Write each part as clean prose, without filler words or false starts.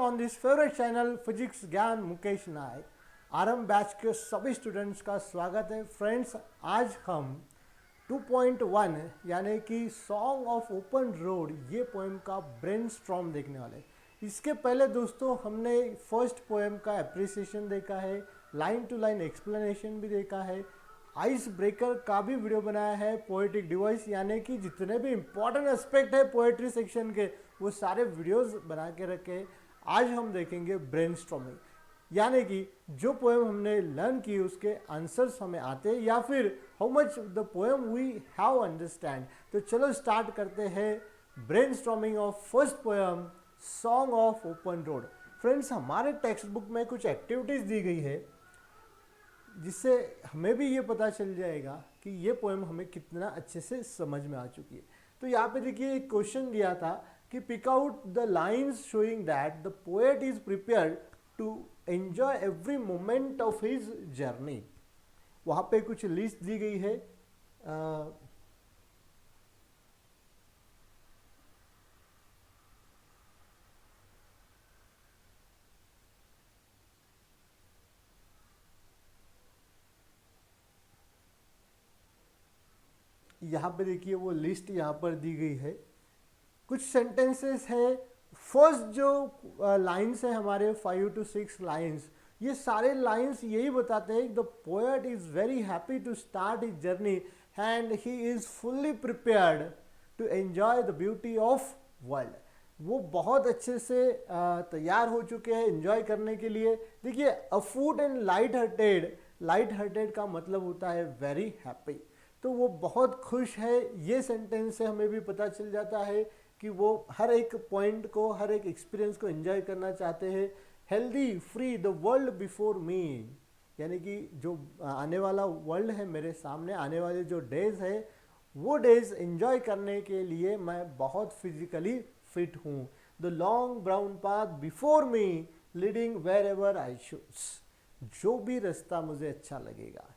On this favourite channel physics ज्ञान मुकेश नायक। आरंभ batch के सभी स्टूडेंट्स का स्वागत है। फ्रेंड्स, आज हम 2.1 यानी कि सॉन्ग ऑफ ओपन रोड ये पोएम का ब्रेनस्टॉर्म देखने वाले हैं। इसके पहले दोस्तों हमने फर्स्ट पोएम का एप्रिसिएशन देखा है, लाइन टू लाइन एक्सप्लेनेशन भी देखा है, आइस ब्रेकर का भी वीडियो बनाया है, पोएटिक डिवाइस यानी कि जितने भी इंपॉर्टेंट एस्पेक्ट है पोएट्री सेक्शन के वो सारे वीडियोस बना के रखे। आज हम देखेंगे ब्रेनस्टॉर्मिंग, यानी कि जो पोएम हमने लर्न की उसके आंसर्स हमें आते हैं या फिर how much the poem we have understand. तो चलो स्टार्ट करते हैं brainstorming of first poem song of open road. Friends, हमारे टेक्स्ट बुक में कुछ एक्टिविटीज़ दी गई है जिससे हमें भी ये पता चल जाएगा कि ये पोएम हमें कितना अच्छे से समझ में आ चुकी है। तो यहाँ पे देखिए एक क्वेश्चन दिया था कि pick out the lines showing that the poet is prepared to enjoy every moment of his journey. वहाँ पे कुछ लिस्ट दी गई है। यहाँ पे देखिए वो लिस्ट यहाँ पर दी गई है। कुछ सेंटेंसेस है। फर्स्ट जो लाइन्स है हमारे 5 to 6 लाइन्स, ये सारे लाइन्स यही बताते हैं the poet is very happy to start his journey and he is fully prepared to enjoy the beauty of world. वो बहुत अच्छे से तैयार हो चुके हैं एंजॉय करने के लिए। देखिए अफूट एंड लाइट हार्टेड का मतलब होता है वेरी हैप्पी, तो वो बहुत खुश है। ये सेंटेंस से हमें भी पता चल जाता है कि वो हर एक पॉइंट को, हर एक एक्सपीरियंस को एंजॉय करना चाहते हैं। Healthy free the world before मी, यानी कि जो आने वाला वर्ल्ड है मेरे सामने, आने वाले जो डेज है वो डेज एंजॉय करने के लिए मैं बहुत फिजिकली फिट हूँ। The long brown path before me leading wherever I choose, जो भी रास्ता मुझे अच्छा लगेगा,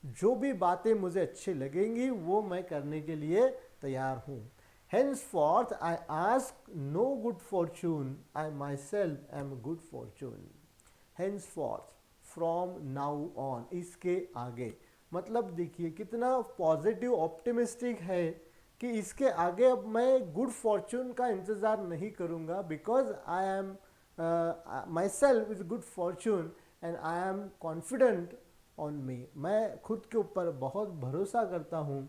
जो भी बातें मुझे अच्छी लगेंगी वो मैं करने के लिए तैयार हूँ। Henceforth I ask no good fortune, I myself am good fortune. Henceforth, from now on, इसके आगे मतलब देखिए कितना पॉजिटिव ऑप्टिमिस्टिक है कि इसके आगे अब मैं गुड फॉर्चून का इंतज़ार नहीं करूँगा, because I am my self is good Fortune and I am confident on me. मैं खुद के ऊपर बहुत भरोसा करता हूँ।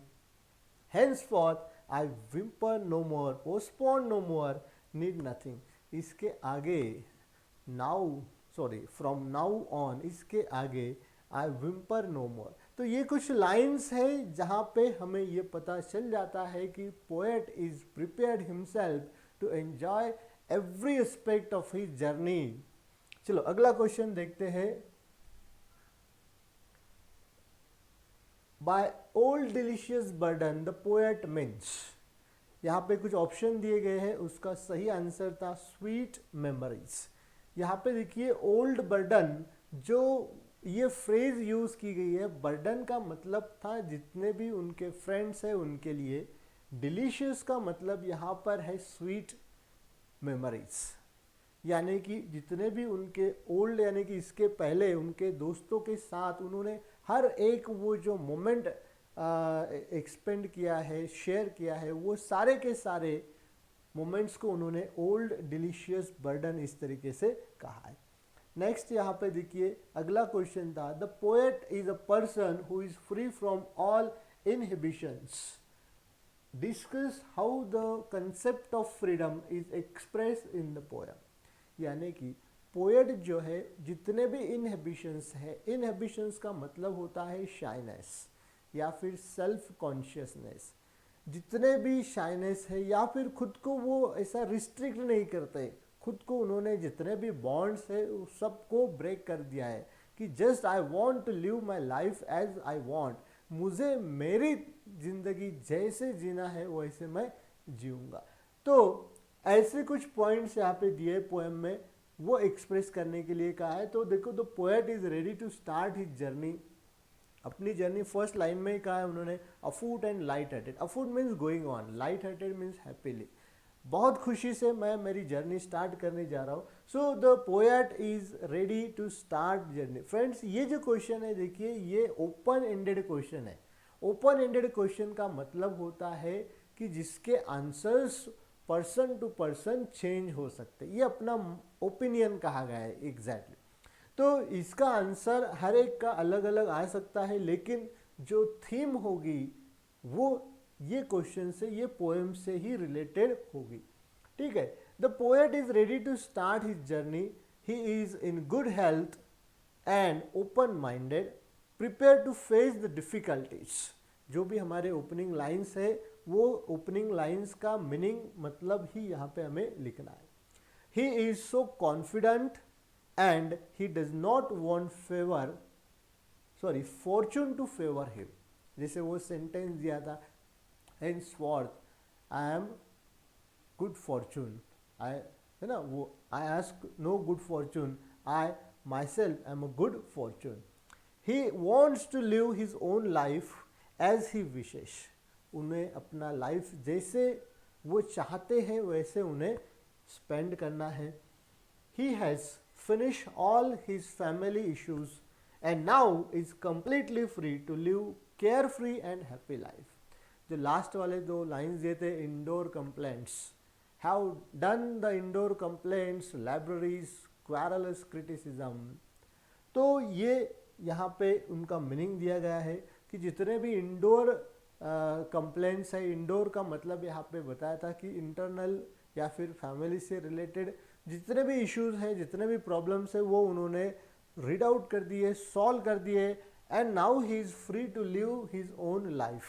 Henceforth I whimper no more, postpone no more, need nothing. इसके आगे from now on, इसके आगे I whimper no more। तो ये कुछ लाइन्स है जहाँ पे हमें ये पता चल जाता है कि poet is prepared himself to enjoy every aspect of his journey। चलो अगला क्वेश्चन देखते हैं। By old delicious burden the poet means, यहाँ पे कुछ ऑप्शन दिए गए हैं, उसका सही आंसर था स्वीट मेमोरीज। यहाँ पे देखिए ओल्ड बर्डन, जो ये फ्रेज यूज़ की गई है, बर्डन का मतलब था जितने भी उनके फ्रेंड्स हैं उनके लिए। डिलीशियस का मतलब यहाँ पर है स्वीट मेमोरीज, यानी कि जितने भी उनके ओल्ड यानी कि इसके पहले उनके दोस्तों के साथ उन्होंने हर एक वो जो मोमेंट एक्सपेंड किया है, शेयर किया है, वो सारे के सारे मोमेंट्स को उन्होंने ओल्ड डिलीशियस बर्डन इस तरीके से कहा है। नेक्स्ट यहाँ पे देखिए अगला क्वेश्चन था the poet is a person who is free from all inhibitions. Discuss how the concept of freedom is express in the poem. यानी कि पोएट जो है जितने भी इनहिबिशंस है, इनहिबिशंस का मतलब होता है शाइनेस या फिर सेल्फ कॉन्शियसनेस। जितने भी शाइनेस है या फिर खुद को वो ऐसा रिस्ट्रिक्ट नहीं करते, खुद को उन्होंने जितने भी बॉन्ड्स है उस सबको ब्रेक कर दिया है कि just I want to live my life as I want, मुझे मेरी ज़िंदगी जैसे जीना है वैसे मैं जीऊँगा। तो ऐसे कुछ पॉइंट्स यहाँ पे दिए पोएम में, वो एक्सप्रेस करने के लिए कहा है। तो देखो the poet is ready to start his journey, अपनी जर्नी फर्स्ट लाइन में ही कहा है उन्होंने afoot and light hearted. Afoot means going on, light hearted means happily, बहुत खुशी से मैं मेरी जर्नी स्टार्ट करने जा रहा हूँ। So the poet is ready to start journey. Friends, ये जो क्वेश्चन है देखिए, ये ओपन एंडेड क्वेश्चन है। ओपन एंडेड क्वेश्चन का मतलब होता है कि जिसके answers person to person change हो सकते, ये अपना ओपिनियन कहा गया है एग्जैक्टली। तो इसका आंसर हर एक का अलग अलग आ सकता है, लेकिन जो थीम होगी वो ये क्वेश्चन से, ये पोएम से ही रिलेटेड होगी। ठीक है। The poet is ready to start his journey, he is in good health and open minded, prepare to face the difficulties. जो भी हमारे ओपनिंग लाइन्स है, वो ओपनिंग लाइन्स का मीनिंग मतलब ही यहाँ पे हमें लिखना है। He is so confident and he does not want fortune to favour him. जैसे वो सेंटेंस दिया था, henceforth I am good fortune, I, है ना, वो I ask no good fortune, I myself am a good fortune. He wants to live his own life as he wishes. उन्हें अपना life जैसे वो चाहते हैं वैसे उन्हें स्पेंड करना है। He has finish all his family issues and now is completely free to live care free and happy life. जो लास्ट वाले दो लाइन्स दिए थे, indoor complaints, have done the indoor complaints, libraries, querulous criticism. तो ये यहाँ पे उनका मीनिंग दिया गया है कि जितने भी इंडोर कंप्लेंट्स है, इंडोर का मतलब यहाँ पे बताया था कि इंटरनल या फिर फैमिली से रिलेटेड जितने भी इश्यूज हैं, जितने भी प्रॉब्लम्स है, वो उन्होंने रीड आउट कर दिए, सॉल्व कर दिए, and now he is free to live his own life.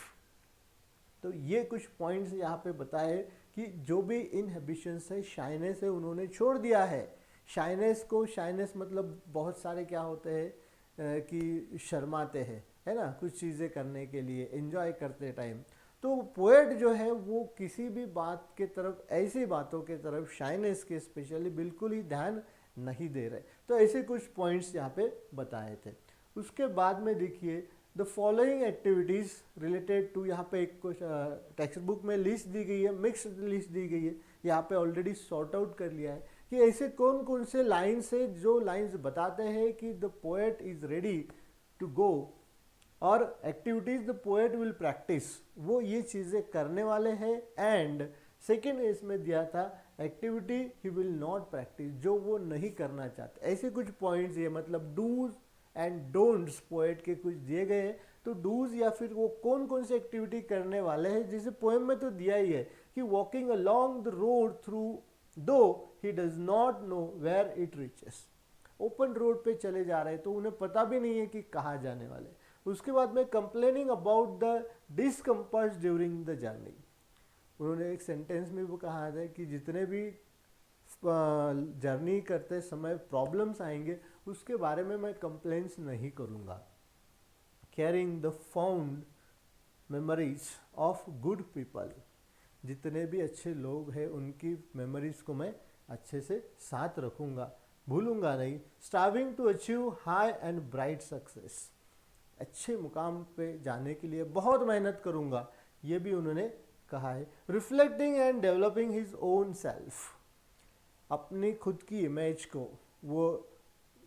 तो ये कुछ पॉइंट्स यहाँ पे बताए कि जो भी इनहिबिशंस है, शाइनेस है, उन्होंने छोड़ दिया है। शाइनेस को, शाइनेस मतलब बहुत सारे क्या होते हैं कि शर्माते हैं, है ना, कुछ चीज़ें करने के लिए, एंजॉय करते टाइम। तो पोएट जो है वो किसी भी बात के तरफ, ऐसी बातों के तरफ, शाइनेस के स्पेशली बिल्कुल ही ध्यान नहीं दे रहे। तो ऐसे कुछ पॉइंट्स यहाँ पे बताए थे। उसके बाद में देखिए, the following activities related to, यहाँ पे एक कुछ टेक्स्ट बुक में लिस्ट दी गई है, मिक्स्ड लिस्ट दी गई है, यहाँ पे ऑलरेडी सॉर्ट आउट कर लिया है कि ऐसे कौन कौन से लाइन्स है जो लाइन्स बताते हैं कि the poet is ready to go, और activities the poet will practise, वो ये चीज़ें करने वाले हैं। एंड सेकेंड इसमें दिया था activity he will not practice, जो वो नहीं करना चाहते। ऐसे कुछ पॉइंट्स, ये मतलब डूज एंड डोंट्स पोएट के कुछ दिए गए हैं। तो डूज या फिर वो कौन कौन सी एक्टिविटी करने वाले हैं, जैसे पोएम में तो दिया ही है कि walking along the road through though he does not know where it reaches. Open road पे चले जा रहे हैं तो उन्हें पता भी नहीं है कि कहाँ जाने वाले। उसके बाद में complaining about the discomfort during the journey, उन्होंने एक सेंटेंस में वो कहा था कि जितने भी जर्नी करते समय प्रॉब्लम्स आएंगे उसके बारे में मैं कंप्लेंट्स नहीं करूँगा। Carrying the found memories of good people, जितने भी अच्छे लोग हैं उनकी मेमोरीज को मैं अच्छे से साथ रखूँगा, भूलूंगा नहीं। Striving to achieve high and bright success, अच्छे मुकाम पे जाने के लिए बहुत मेहनत करूँगा, ये भी उन्होंने कहा है। Reflecting and developing his own self, अपनी खुद की इमेज को वो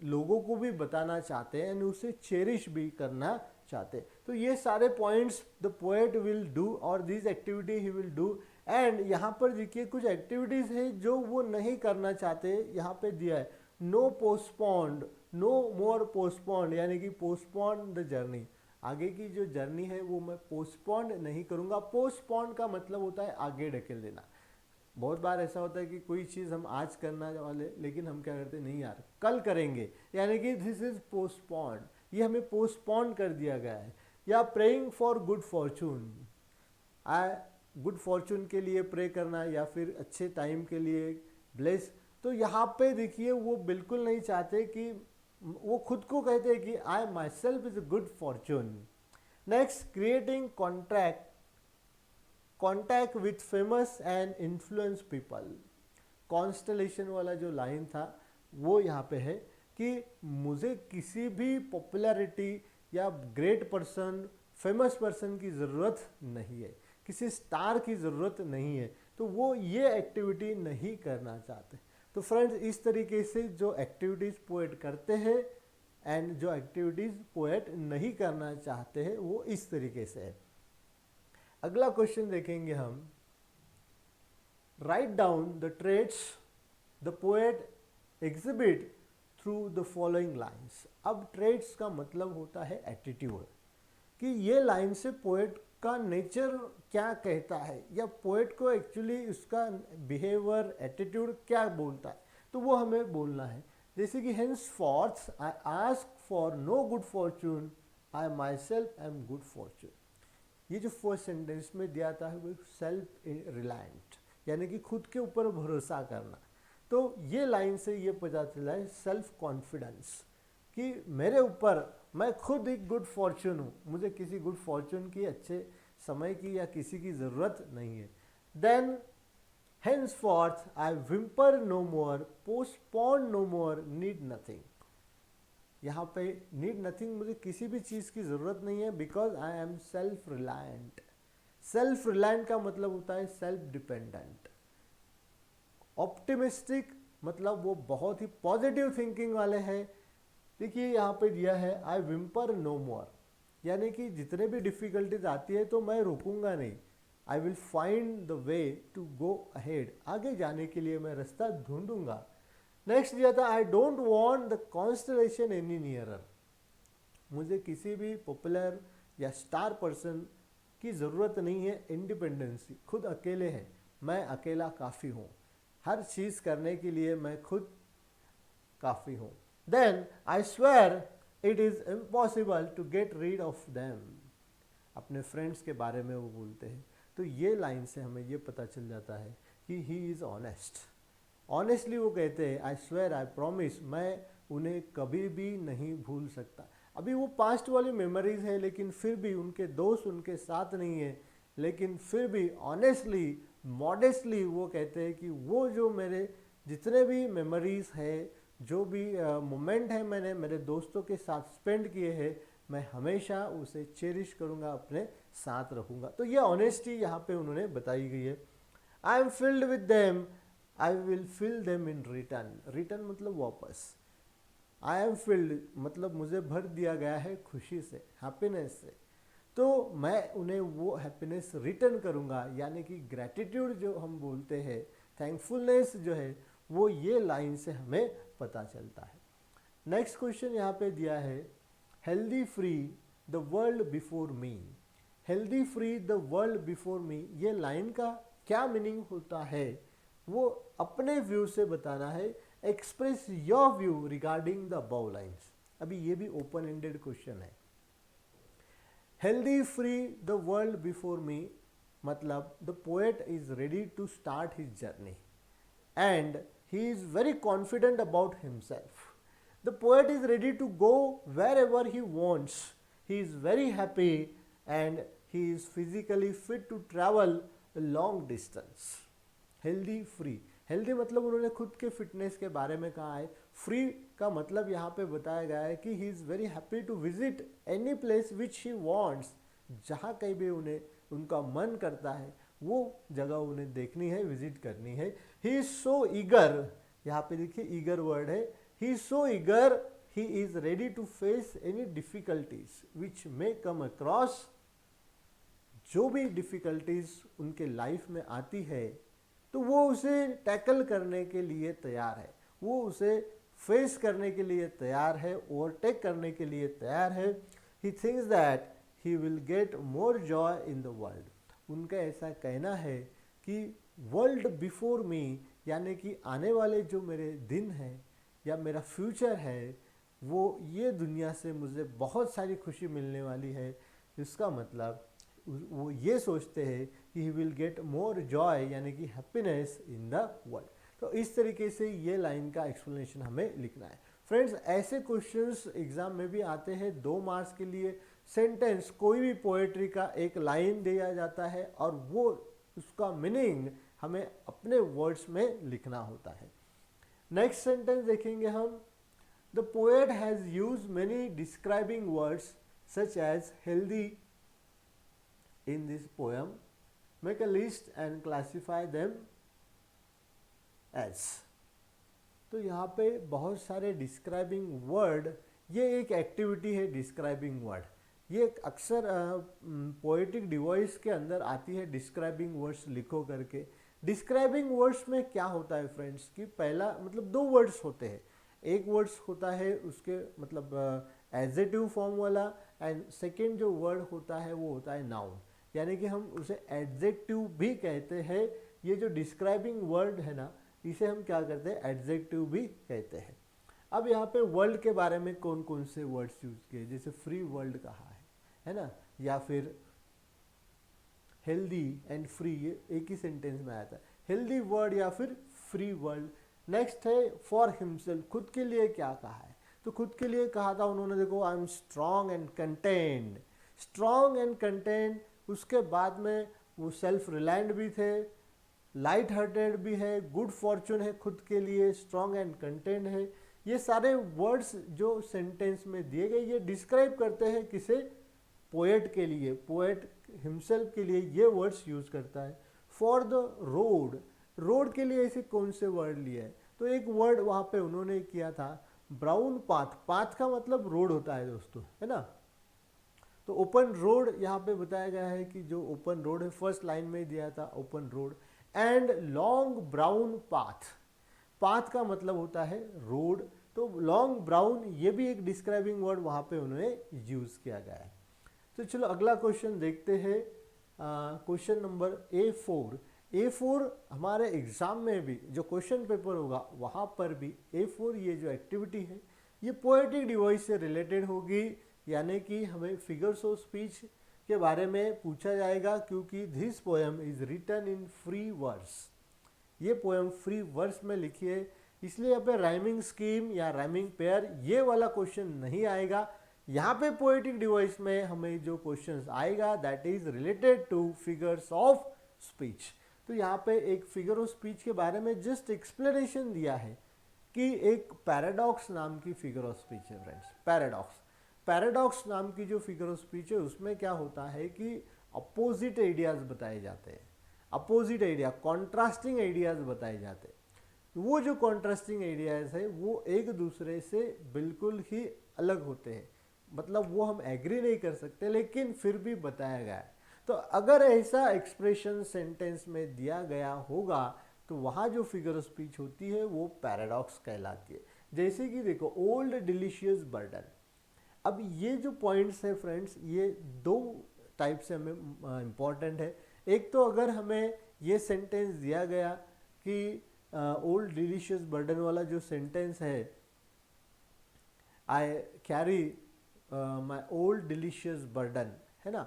लोगों को भी बताना चाहते हैं एंड उसे चेरिश भी करना चाहते हैं। तो ये सारे points the poet will do और this activity he will do. And यहाँ पर देखिए कुछ एक्टिविटीज़ है जो वो नहीं करना चाहते, यहाँ पे दिया है नो पोस्टपोन्ड, नो मोर पोस्टपोन्ड, यानी कि पोस्टपोन द जर्नी, आगे की जो जर्नी है वो मैं पोस्टपोन नहीं करूँगा। पोस्टपोन का मतलब होता है आगे ढकेल देना। बहुत बार ऐसा होता है कि कोई चीज़ हम आज करना वाले, लेकिन हम क्या करते, नहीं यार कल करेंगे, यानी कि दिस इज पोस्टपोन्ड, ये हमें पोस्टपोन कर दिया गया है। या praying for good Fortune, good Fortune के लिए प्रे करना या फिर अच्छे टाइम के लिए ब्लेस। तो यहाँ पे देखिए वो बिल्कुल नहीं चाहते कि, वो खुद को कहते हैं कि I myself is a good fortune. Next, creating contact with famous and influence people. Constellation वाला जो लाइन था वो यहाँ पे है कि मुझे किसी भी पॉपुलैरिटी या ग्रेट पर्सन, फेमस पर्सन की ज़रूरत नहीं है, किसी स्टार की ज़रूरत नहीं है, तो वो ये एक्टिविटी नहीं करना चाहते। तो फ्रेंड्स इस तरीके से जो एक्टिविटीज़ पोएट करते हैं एंड जो एक्टिविटीज़ पोएट नहीं करना चाहते हैं वो इस तरीके से है। अगला क्वेश्चन देखेंगे हम, write down the traits the poet exhibit through the following lines. अब ट्रेट्स का मतलब होता है एटीट्यूड, कि ये लाइन से पोएट का नेचर क्या कहता है या पोएट को एक्चुअली उसका बिहेवियर एटीट्यूड क्या बोलता है, तो वो हमें बोलना है। जैसे कि henceforth I ask for no good fortune, I myself am good fortune. ये जो फर्स्ट सेंटेंस में दिया था है वो सेल्फ रिलायंट, यानी कि खुद के ऊपर भरोसा करना। तो ये लाइन से ये पता चला है सेल्फ कॉन्फिडेंस, कि मेरे ऊपर मैं खुद एक गुड फॉर्चून हूँ, मुझे किसी गुड फॉर्चून की, अच्छे समय की या किसी की ज़रूरत नहीं है। Then henceforth I whimper no more, postpone no more, need nothing। यहाँ पे need nothing, मुझे किसी भी चीज़ की ज़रूरत नहीं है, because I am self reliant. Self reliant का मतलब होता है सेल्फ डिपेंडेंट। ऑप्टिमिस्टिक मतलब वो बहुत ही पॉजिटिव थिंकिंग वाले हैं। देखिए यहाँ पे दिया है आई विम्पर नो मोर, यानी कि जितने भी डिफ़िकल्टीज आती है तो मैं रुकूंगा नहीं, I will find the way to go ahead, आगे जाने के लिए मैं रास्ता ढूंढूंगा। नेक्स्ट दिया था I don't want the constellation any nearer, मुझे किसी भी पॉपुलर या स्टार पर्सन की ज़रूरत नहीं है। इंडिपेंडेंसी, खुद अकेले हैं, मैं अकेला काफ़ी हूँ, हर चीज़ करने के लिए मैं खुद काफ़ी हूँ। Then I swear it is impossible to get rid of them, अपने फ्रेंड्स के बारे में वो बोलते हैं। तो ये लाइन से हमें ये पता चल जाता है कि ही इज़ ऑनेस्ट। ऑनेस्टली वो कहते हैं आई स्वेयर आई प्रॉमिस, मैं उन्हें कभी भी नहीं भूल सकता। अभी वो पास्ट वाली मेमोरीज है, लेकिन फिर भी उनके दोस्त उनके साथ नहीं है, लेकिन फिर भी ऑनेस्टली मॉडेस्टली वो कहते हैं कि वो जो मेरे जितने भी मेमोरीज है, जो भी मोमेंट है मैंने मेरे दोस्तों के साथ स्पेंड किए हैं, मैं हमेशा उसे चेरिश करूँगा, अपने साथ रखूँगा। तो ये ऑनेस्टी यहाँ पे उन्होंने बताई गई है। I am filled with them, I will fill them in return. Return मतलब वापस। आई एम फिल्ड मतलब मुझे भर दिया गया है खुशी से, हैप्पीनेस से, तो मैं उन्हें वो हैप्पीनेस रिटर्न करूँगा, यानी कि ग्रैटिट्यूड जो हम बोलते हैं, थैंकफुलनेस जो है, वो ये लाइन से हमें पता चलता है। नेक्स्ट क्वेश्चन यहाँ पे दिया है, healthy free the world before me. Healthy free the world before मी, ये लाइन का क्या मीनिंग होता है वो अपने व्यू से बताना है। Express your view regarding the above lines. अभी ये भी ओपन एंडेड क्वेश्चन है। Healthy free the world before me मतलब the poet is ready to start his journey and he is very confident about himself. The poet is ready to go wherever he wants. He is very happy and he is physically fit to travel a long distance. Healthy free, healthy मतलब उन्होंने खुद के fitness के बारे में कहा है। Free का मतलब यहाँ पे बताया गया है कि he is very happy to visit any place which he wants. जहाँ कहीं भी उन्हें उनका मन करता है वो जगह उन्हें देखनी है, विजिट करनी है। ही इज सो ईगर, यहाँ पे देखिए ईगर वर्ड है। He is so eager, he is ready to face any difficulties which may come across. जो भी डिफिकल्टीज उनके लाइफ में आती है तो वो उसे टैकल करने के लिए तैयार है, वो उसे फेस करने के लिए तैयार है, ओवरटेक करने के लिए तैयार है। He thinks that he will get more joy in the world. उनका ऐसा कहना है कि वर्ल्ड बिफोर मी, यानी कि आने वाले जो मेरे दिन हैं या मेरा फ्यूचर है, वो ये दुनिया से मुझे बहुत सारी खुशी मिलने वाली है। इसका मतलब वो ये सोचते हैं कि he will get more Joy, यानी कि हैप्पीनेस इन द वर्ल्ड। तो इस तरीके से ये लाइन का एक्सप्लेनेशन हमें लिखना है। फ्रेंड्स, ऐसे क्वेश्चंस एग्जाम में भी आते हैं 2 मार्क्स के लिए। सेंटेंस, कोई भी पोएट्री का एक लाइन दिया जाता है और वो उसका मीनिंग हमें अपने वर्ड्स में लिखना होता है। नेक्स्ट सेंटेंस देखेंगे हम, the poet has use many describing words such as healthy in this poem, make a list and classify them as. तो यहाँ पे बहुत सारे डिस्क्राइबिंग वर्ड, ये एक एक्टिविटी है डिस्क्राइबिंग वर्ड। ये अक्सर पोएटिक डिवाइस के अंदर आती है, डिस्क्राइबिंग वर्ड्स लिखो करके। डिस्क्राइबिंग वर्ड्स में क्या होता है फ्रेंड्स कि पहला मतलब दो वर्ड्स होते हैं, एक वर्ड्स होता है उसके मतलब एडजेक्टिव फॉर्म वाला, एंड सेकेंड जो वर्ड होता है वो होता है नाउन, यानी कि हम उसे एडजेक्टिव भी कहते हैं। ये जो डिस्क्राइबिंग वर्ड है ना, इसे हम क्या करते हैं, एडजेक्टिव भी कहते हैं। अब यहाँ पे वर्ल्ड के बारे में कौन कौन से वर्ड्स यूज किए, जैसे फ्री वर्ल्ड कहा है ना, या फिर हेल्दी एंड फ्री, ये एक ही सेंटेंस में आया था, हेल्दी वर्ल्ड या फिर फ्री वर्ल्ड। नेक्स्ट है फॉर हिमसेल्फ, खुद के लिए क्या कहा है, तो खुद के लिए कहा था उन्होंने, देखो I am strong and content, strong and content. उसके बाद में वो सेल्फ रिलायंट भी थे, लाइट हार्टेड भी है, गुड फॉर्चून है खुद के लिए, स्ट्रॉन्ग एंड कंटेंट है। ये सारे वर्ड्स जो सेंटेंस में दिए गए ये डिस्क्राइब करते हैं किसे, पोएट के लिए, पोएट हिमसेल्फ के लिए ये वर्ड्स यूज करता है। फॉर द रोड, रोड के लिए ऐसे कौन से वर्ड लिए है, तो एक वर्ड वहाँ पे उन्होंने किया था ब्राउन पाथ, पाथ का मतलब रोड होता है दोस्तों, है ना। तो ओपन रोड यहाँ पे बताया गया है कि जो ओपन रोड है, फर्स्ट लाइन में दिया था open road. And long brown path, path का मतलब होता है रोड, तो लॉन्ग ब्राउन ये भी एक डिस्क्राइबिंग वर्ड वहाँ पे उन्होंने यूज किया गया है। तो चलो अगला क्वेश्चन देखते हैं, क्वेश्चन नंबर A4। A4 हमारे एग्जाम में भी जो क्वेश्चन पेपर होगा वहाँ पर भी A4 ये जो एक्टिविटी है ये पोएटिक डिवाइस से रिलेटेड होगी, यानी कि हमें फिगर्स ऑफ स्पीच के बारे में पूछा जाएगा, क्योंकि this poem is written in free verse, ये पोएम फ्री वर्स में लिखी है, इसलिए यहाँ पे राइमिंग स्कीम या राइमिंग पेयर ये वाला क्वेश्चन नहीं आएगा। यहाँ पे पोएटिक डिवाइस में हमें जो क्वेश्चन आएगा that is related two figures of speech. तो यहाँ पे एक फिगर ऑफ स्पीच के बारे में जस्ट एक्सप्लेनेशन दिया है कि एक पैराडॉक्स नाम की फिगर ऑफ स्पीच है फ्रेंड्स। पैराडॉक्स नाम की जो फिगर ऑफ स्पीच है उसमें क्या होता है कि अपोजिट आइडियाज बताए जाते हैं, अपोजिट आइडिया, कॉन्ट्रास्टिंग आइडियाज बताए जाते हैं। वो जो कॉन्ट्रास्टिंग आइडियाज है वो एक दूसरे से बिल्कुल ही अलग होते हैं, मतलब वो हम एग्री नहीं कर सकते लेकिन फिर भी बताया गया है। तो अगर ऐसा एक्सप्रेशन सेंटेंस में दिया गया होगा तो वहाँ जो फिगर ऑफ स्पीच होती है वो पैराडॉक्स कहलाती है। जैसे कि देखो ओल्ड डिलीशियस बर्डन, अब ये जो पॉइंट्स है फ्रेंड्स ये दो टाइप से हमें इम्पॉर्टेंट है। एक तो अगर हमें ये सेंटेंस दिया गया कि ओल्ड डिलीशियस बर्डन वाला जो सेंटेंस है, I carry my old delicious burden, है ना,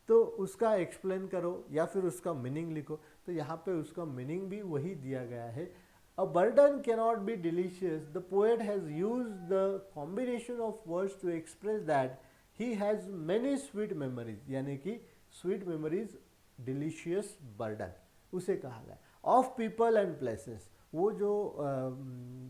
तो उसका एक्सप्लेन करो या फिर उसका मीनिंग लिखो। तो यहाँ पे उसका मीनिंग भी वही दिया गया है। A burden cannot be delicious. The poet has used the combination of words to express that he has many sweet memories, यानी कि sweet memories, delicious burden उसे कहा गया। Of people and places, वो जो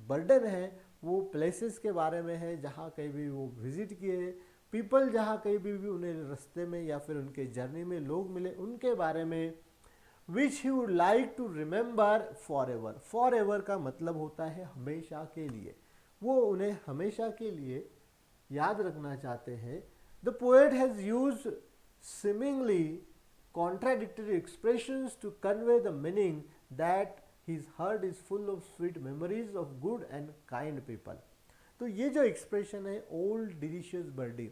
बर्डन है वो प्लेसेस के बारे में है जहाँ कहीं भी वो विजिट किए, पीपल जहाँ कहीं भी उन्हें रास्ते में या फिर उनके जर्नी में लोग मिले उनके बारे में, which he would like to remember for ever. For ever का मतलब होता है हमेशा के लिए, वो उन्हें हमेशा के लिए याद रखना चाहते हैं। The poet has used seemingly contradictory expressions to convey the meaning that his heart is full of sweet memories of good and kind people। तो ये जो एक्सप्रेशन है old delicious burden,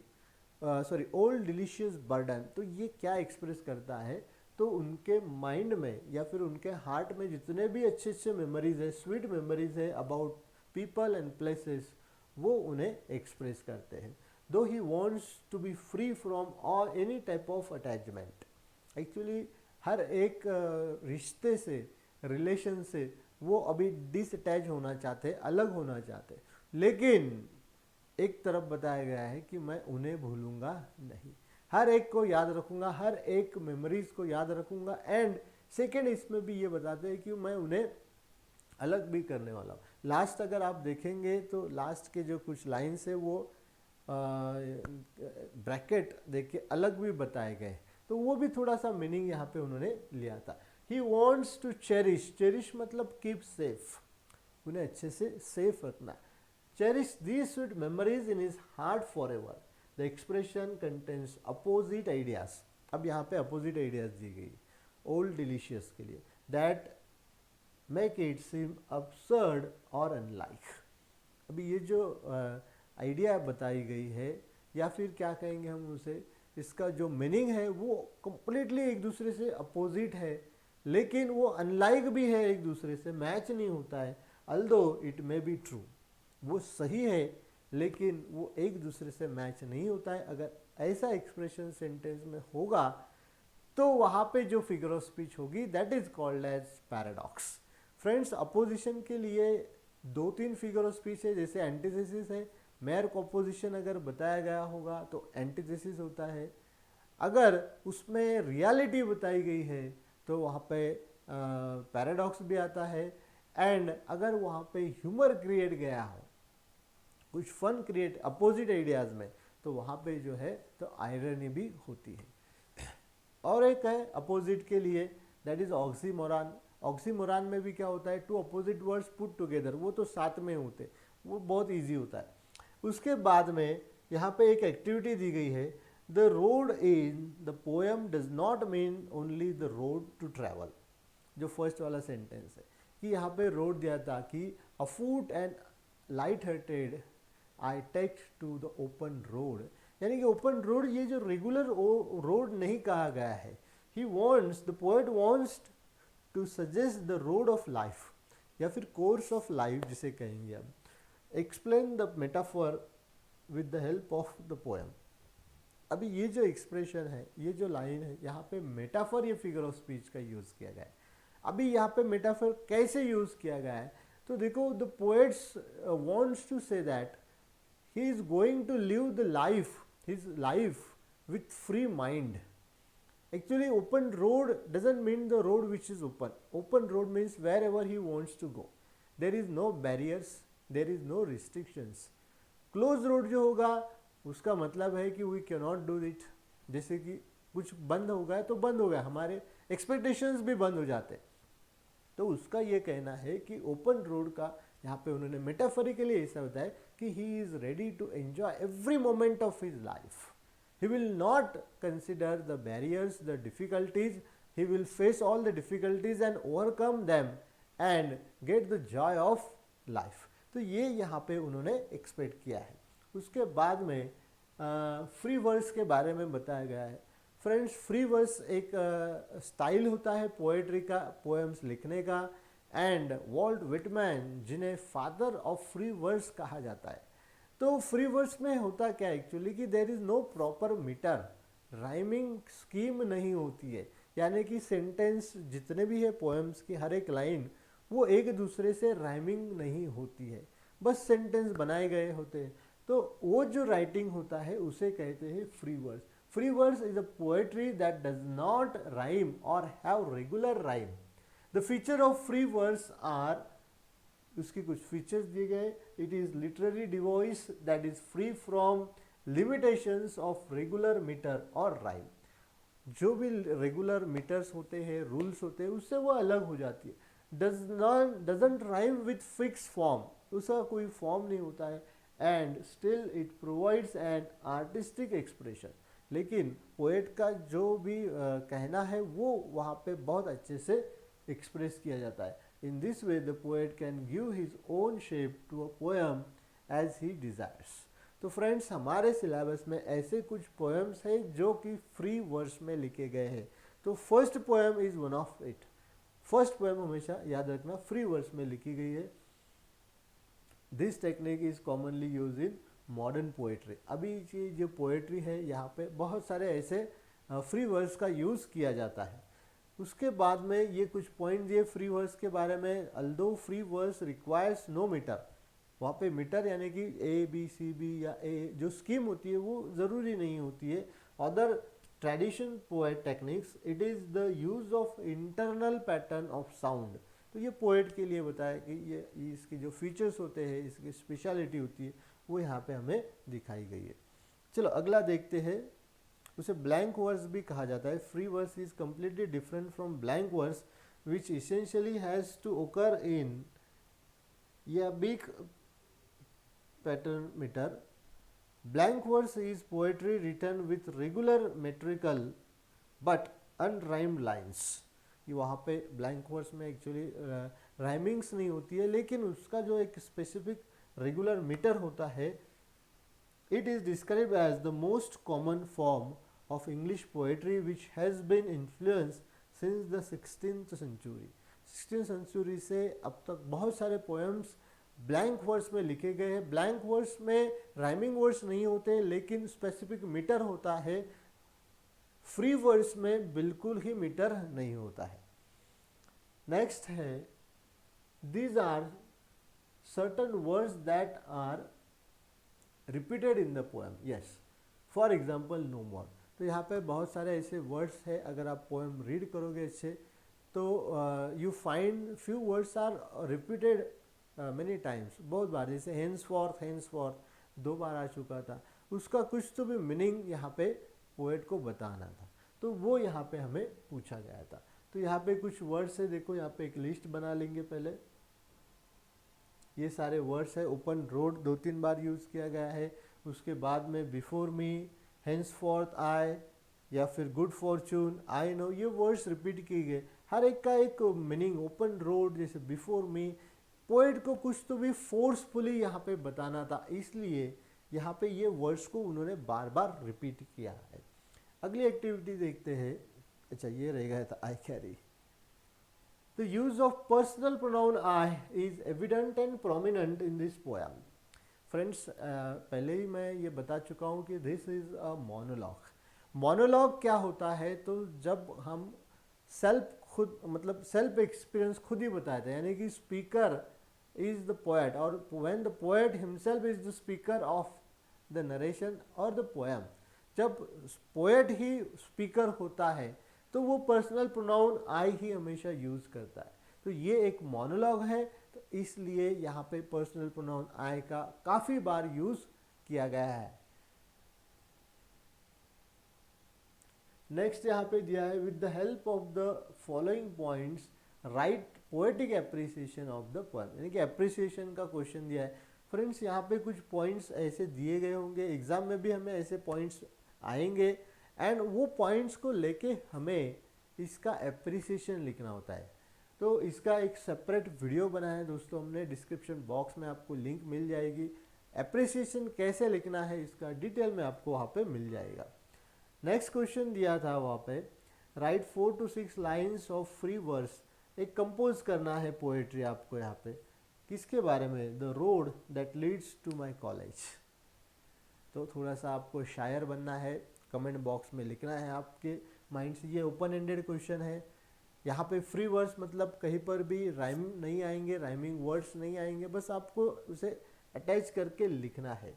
old delicious burden, तो ये क्या express करता है, तो उनके माइंड में या फिर उनके हार्ट में जितने भी अच्छे अच्छे मेमोरीज है, स्वीट मेमोरीज है अबाउट पीपल एंड प्लेसेस, वो उन्हें एक्सप्रेस करते हैं। Though he wants to be free from any type of attachment. Actually हर एक रिश्ते से, रिलेशन से वो अभी डिसअटैच होना चाहते, अलग होना चाहते, लेकिन एक तरफ बताया गया है कि मैं उन्हें भूलूंगा नहीं, हर एक को याद रखूंगा, हर एक मेमोरीज को याद रखूंगा। एंड सेकेंड इसमें भी ये बताते हैं कि मैं उन्हें अलग भी करने वाला हूँ। लास्ट अगर आप देखेंगे तो लास्ट के जो कुछ लाइन्स है वो ब्रैकेट देखिए अलग भी बताए गए, तो वो भी थोड़ा सा मीनिंग यहाँ पे उन्होंने लिया था। He wants to cherish, cherish मतलब कीप सेफ, उन्हें अच्छे से सेफ रखना। Cherish these sweet memories in his heart forever. The expression contains opposite ideas. अब यहाँ पे अपोजिट आइडियाज दी गई ओल्ड डिलीशियस के लिए, that make it seem absurd और अनलाइक। अभी ये जो आइडिया बताई गई है, या फिर क्या कहेंगे हम उसे, इसका जो मीनिंग है वो कम्प्लीटली एक दूसरे से अपोजिट है, लेकिन वो अनलाइक भी है, एक दूसरे से मैच नहीं होता है। Although it may be true, वो सही है लेकिन वो एक दूसरे से मैच नहीं होता है। अगर ऐसा एक्सप्रेशन सेंटेंस में होगा तो वहाँ पे जो फिगर ऑफ स्पीच होगी that is called as paradox. Friends, opposition के लिए 2-3 फिगर ऑफ स्पीच है, जैसे एंटीथेसिस है। मेयर ऑपोजिशन अगर बताया गया होगा तो एंटीथेसिस होता है। अगर उसमें रियलिटी बताई गई है तो वहाँ पे पैराडॉक्स भी आता है। एंड अगर वहाँ पे ह्यूमर क्रिएट गया हो, कुछ फन क्रिएट अपोजिट आइडियाज में, तो वहाँ पे जो है तो आयरनी भी होती है। और एक है अपोजिट के लिए, दैट इज ऑक्सीमोरान। ऑक्सीमोरान में भी क्या होता है, two opposite words put together, वो तो साथ में होते, वो बहुत इजी होता है। उसके बाद में यहाँ पे एक एक्टिविटी दी गई है, the road in the poem does not mean only the road to travel. जो फर्स्ट वाला सेंटेंस है कि यहाँ पे रोड दिया था कि afoot and light hearted I take to the open road, यानी कि ओपन रोड ये जो रेगुलर रोड नहीं कहा गया है। He wants, the poet wants to suggest the road of life, या फिर कोर्स ऑफ लाइफ जिसे कहेंगे हम। Explain the metaphor with the help of the poem. अभी ये जो एक्सप्रेशन है, ये जो लाइन है, यहाँ पे मेटाफर, ये फिगर ऑफ स्पीच का यूज किया गया है। अभी यहाँ पे मेटाफर कैसे यूज किया गया है, तो देखो, the poets wants to say that he is going to live the life, his life with free mind. Actually, open road doesn't mean the road which is open. Open road means wherever he wants to go. There is no barriers, there is no restrictions. Closed road जो होगा उसका मतलब है कि we cannot do it. जैसे कि कुछ बंद हो गया तो बंद हो गया, हमारे एक्सपेक्टेशंस भी बंद हो जाते। तो उसका ये कहना है कि ओपन रोड का यहाँ पे उन्होंने मेटाफोरिकली ऐसा बताया कि he is ready to enjoy every moment of his life. He will not consider the barriers, the difficulties. He will face all the difficulties and overcome them and get the joy of life. तो ये यहाँ पे उन्होंने expect किया है। उसके बाद में फ्री वर्स के बारे में बताया गया है। फ्रेंड्स, फ्री वर्स एक स्टाइल होता है पोएट्री का, पोएम्स लिखने का। एंड वॉल्ट विटमैन, जिन्हें फादर ऑफ फ्री वर्स कहा जाता है। तो फ्री वर्स में होता क्या एक्चुअली कि there is no proper metre, rhyming scheme नहीं होती है, यानी कि सेंटेंस जितने भी है पोएम्स की हर एक लाइन वो एक दूसरे से राइमिंग नहीं होती है, बस सेंटेंस बनाए गए होते हैं। तो वो जो राइटिंग होता है उसे कहते हैं free verse. Free verse is a poetry that does not rhyme और have regular rhyme. The feature of free verse are, उसके कुछ फीचर्स दिए गए। It is literary device that is free from limitations of regular metre और rhyme. जो भी regular metres होते हैं, रूल्स होते हैं, उससे वो अलग हो जाती है। Doesn't rhyme with fix form, उसका कोई फॉर्म नहीं होता है। And still it provides an artistic expression, लेकिन पोएट का जो भी कहना है वो वहाँ पे बहुत अच्छे से एक्सप्रेस किया जाता है। In this way, the poet can give his own shape to a poem as he desires. तो फ्रेंड्स, हमारे सिलेबस में ऐसे कुछ पोएम्स हैं जो कि फ्री वर्स में लिखे गए हैं। तो first poem is one of it. First poem हमेशा याद रखना फ्री वर्स में लिखी गई है। This technique is commonly use in modern poetry. अभी की जो पोएट्री है यहाँ पे बहुत सारे ऐसे फ्री वर्स का यूज़ किया जाता है। उसके बाद में ये कुछ पॉइंट दिए फ्री वर्स के बारे में। Although free verse requires no metre, वहाँ पे मीटर यानी कि ए बी सी बी या ए जो स्कीम होती है वो ज़रूरी नहीं होती है। Other tradition poet techniques, it is the use of internal pattern of sound. तो ये पोएट के लिए बताया कि ये इसके जो फीचर्स होते हैं, इसकी स्पेशलिटी होती है, वो यहाँ पे हमें दिखाई गई है। चलो अगला देखते हैं। उसे ब्लैंक वर्स भी कहा जाता है। Free verse is completely different from blank verse which essentially has to occur in या big pattern metre. Blank verse is poetry written with regular metrical but unrhymed lines. ये वहाँ पे ब्लैंक वर्स में actually rhymings नहीं होती है, लेकिन उसका जो एक स्पेसिफिक रेगुलर मीटर होता है। It is describe as the most common form of English poetry which has been influence since the 16th century. 16th century से अब तक बहुत सारे पोएम्स ब्लैंक वर्स में लिखे गए हैं। ब्लैंक वर्स में राइमिंग वर्ड्स नहीं होते, लेकिन स्पेसिफिक मीटर होता है। फ्री वर्स में बिल्कुल ही मीटर नहीं होता है। नेक्स्ट है, these are certain words that are repeated in the poem. Yes, for example no more. तो यहाँ पे बहुत सारे ऐसे वर्ड्स हैं, अगर आप पोएम रीड करोगे अच्छे तो you find few words are repeated many times, बहुत बार। जैसे हेंस फॉर्थ 2 बार आ चुका था, उसका कुछ तो भी मीनिंग यहाँ पे पोएट को बताना था, तो वो यहाँ पे हमें पूछा गया था। तो यहाँ पे कुछ वर्ड्स है, देखो यहाँ पे एक लिस्ट बना लेंगे पहले। ये सारे वर्ड्स है। ओपन रोड 2-3 बार यूज़ किया गया है। उसके बाद में बिफोर मी, हेंस फॉर्थ आई, या फिर गुड फॉर्चून, आई नो, ये वर्ड्स रिपीट किए गए। हर एक का एक मीनिंग। ओपन रोड जैसे बिफोर मी, पोएट को कुछ तो भी फोर्सफुली यहाँ पे बताना था, इसलिए यहाँ पे ये वर्ड्स को उन्होंने बार बार रिपीट किया है। अगली एक्टिविटी देखते हैं। अच्छा, ये रह गया था I carry. The use of personal pronoun I is evident and prominent in this poem. Friends, पहले ही मैं ये बता चुका हूँ कि this is a monologue. Monologue क्या होता है, तो जब हम सेल्फ एक्सपीरियंस खुद ही बताते हैं, यानी कि स्पीकर इज द पोएट, और when the poet himself is the speaker of the narration और द पोएम। जब पोएट ही स्पीकर होता है तो वो पर्सनल प्रोनाउन आई ही हमेशा यूज करता है। तो ये एक मोनोलॉग है, तो इसलिए यहाँ पे पर्सनल प्रोनाउन आई का काफी बार यूज किया गया है। नेक्स्ट यहाँ पे दिया है, with the help of the following points right poetic appreciation of the poem. यानी कि एप्रिसिएशन का क्वेश्चन दिया है। फ्रेंड्स, यहाँ पे कुछ पॉइंट्स ऐसे दिए गए होंगे, एग्जाम में भी हमें ऐसे पॉइंट्स आएंगे, एंड वो पॉइंट्स को लेके हमें इसका एप्रिसिएशन लिखना होता है। तो इसका एक सेपरेट वीडियो बनाया है दोस्तों हमने, डिस्क्रिप्शन बॉक्स में आपको लिंक मिल जाएगी। एप्रिसिएशन कैसे लिखना है इसका डिटेल में आपको वहाँ पे मिल जाएगा। नेक्स्ट क्वेश्चन दिया था वहाँ पे, write 4 to 6 lines of free verse. एक कंपोज करना है पोएट्री आपको यहाँ पे, किसके बारे में, the road that leads to my college. तो थोड़ा सा आपको शायर बनना है, कमेंट बॉक्स में लिखना है आपके माइंड से। ये ओपन एंडेड क्वेश्चन है। यहाँ पे फ्री वर्ड्स मतलब कहीं पर भी राइम नहीं आएंगे, राइमिंग वर्ड्स नहीं आएंगे, बस आपको उसे अटैच करके लिखना है।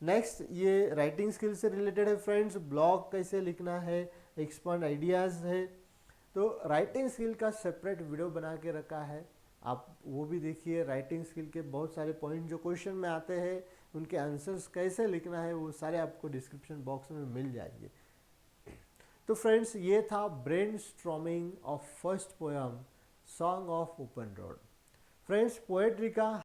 नेक्स्ट, ये राइटिंग स्किल से रिलेटेड है फ्रेंड्स। ब्लॉग कैसे लिखना है, एक्सपांड आइडियाज़ है। तो राइटिंग स्किल का सेपरेट वीडियो बना के रखा है, आप वो भी देखिए। राइटिंग स्किल के बहुत सारे पॉइंट जो क्वेश्चन में आते हैं, उनके आंसर्स कैसे लिखना है, वो सारे आपको डिस्क्रिप्शन बॉक्स में मिल जाएंगे। तो फ्रेंड्स, ये था brainstorming of first poem song of open road. Friends, poetry का